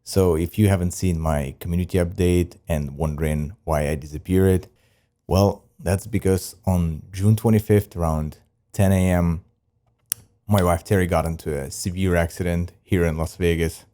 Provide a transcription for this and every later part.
So if you haven't seen my community update and wondering why I disappeared, well, that's because on June 25th, around 10 a.m., my wife Terry got into a severe accident here in Las Vegas.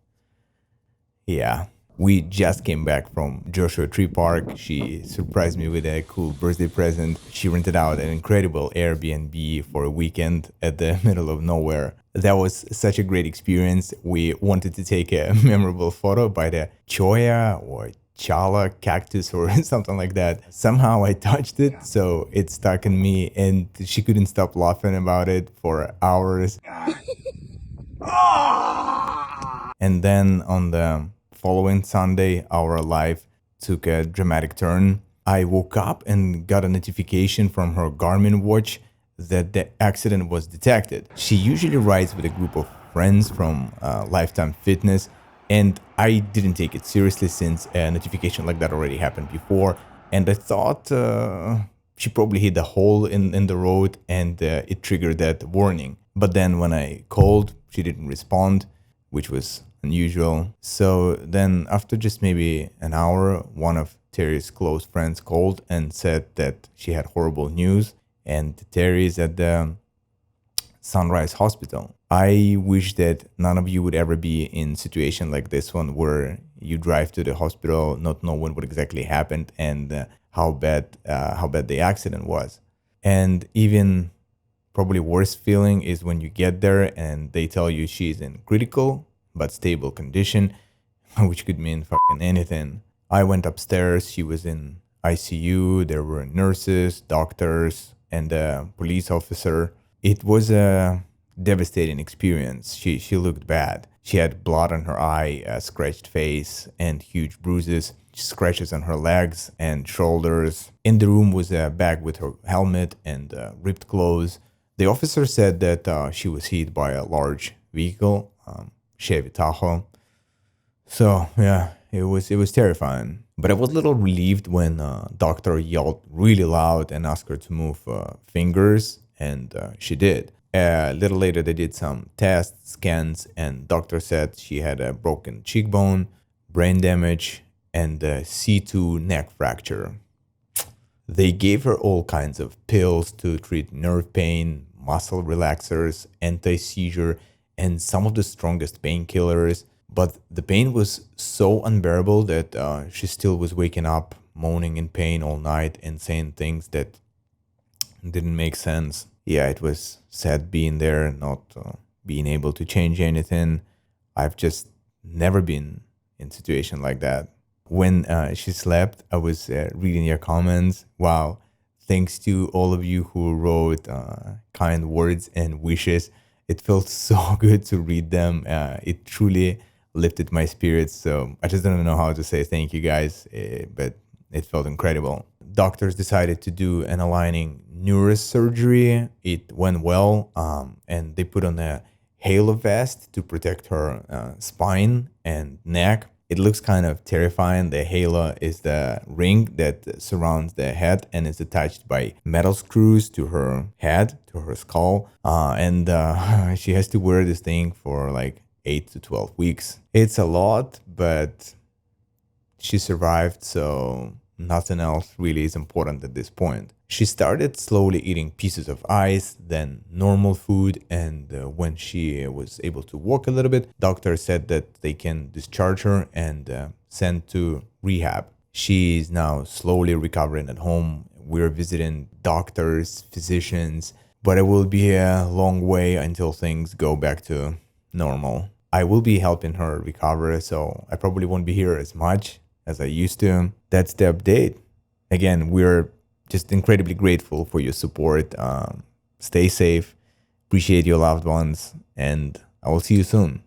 Yeah, we just came back from Joshua Tree Park. She surprised me with a cool birthday present. She rented out an incredible Airbnb for a weekend at the middle of nowhere. That was such a great experience. We wanted to take a memorable photo by the Choya or Chala cactus or something like that. Somehow I touched it, so it stuck in me, and she couldn't stop laughing about it for hours. And then on the following Sunday, our life took a dramatic turn. I woke up and got a notification from her Garmin watch that the accident was detected. She usually rides with a group of friends from Lifetime Fitness, and I didn't take it seriously since a notification like that already happened before. And I thought she probably hit a hole in the road and it triggered that warning. But then when I called, she didn't respond, which was unusual. So then after just maybe an hour, one of Terry's close friends called and said that she had horrible news and Terry is at the Sunrise Hospital. I wish that none of you would ever be in a situation like this one where you drive to the hospital not knowing what exactly happened and how bad the accident was. And even probably worse feeling is when you get there and they tell you she's in critical but stable condition, which could mean fucking anything. I went upstairs, she was in ICU, there were nurses, doctors, and a police officer. It was a devastating experience. She looked bad. She had blood on her eye, a scratched face, and huge bruises, scratches on her legs and shoulders. In the room was a bag with her helmet and ripped clothes. The officer said that she was hit by a large vehicle, Chevy Tahoe. So yeah, it was terrifying. But I was a little relieved when doctor yelled really loud and asked her to move fingers, and she did. A little later, they did some tests, scans, and doctor said she had a broken cheekbone, brain damage, and a C2 neck fracture. They gave her all kinds of pills to treat nerve pain, muscle relaxers, anti-seizure, and some of the strongest painkillers. But the pain was so unbearable that she still was waking up, moaning in pain all night and saying things that didn't make sense. Yeah, it was sad being there, not being able to change anything. I've just never been in a situation like that. When she slept, I was reading your comments. Wow, thanks to all of you who wrote kind words and wishes. It felt so good to read them. It truly lifted my spirits. So I just don't know how to say thank you guys, but it felt incredible. Doctors decided to do an aligning neurosurgery. It went well, and they put on a halo vest to protect her spine and neck. It looks kind of terrifying. The halo is the ring that surrounds the head and is attached by metal screws to her head, to her skull. And she has to wear this thing for like 8 to 12 weeks. It's a lot, but she survived, so nothing else really is important at this point. She started slowly eating pieces of ice, then normal food, and when she was able to walk a little bit, doctor said that they can discharge her and send to rehab. She's now slowly recovering at home. We're visiting doctors, physicians, but it will be a long way until things go back to normal. I will be helping her recover, so I probably won't be here as much as I used to. That's the update. Again, we're just incredibly grateful for your support. Stay safe, appreciate your loved ones, and I will see you soon.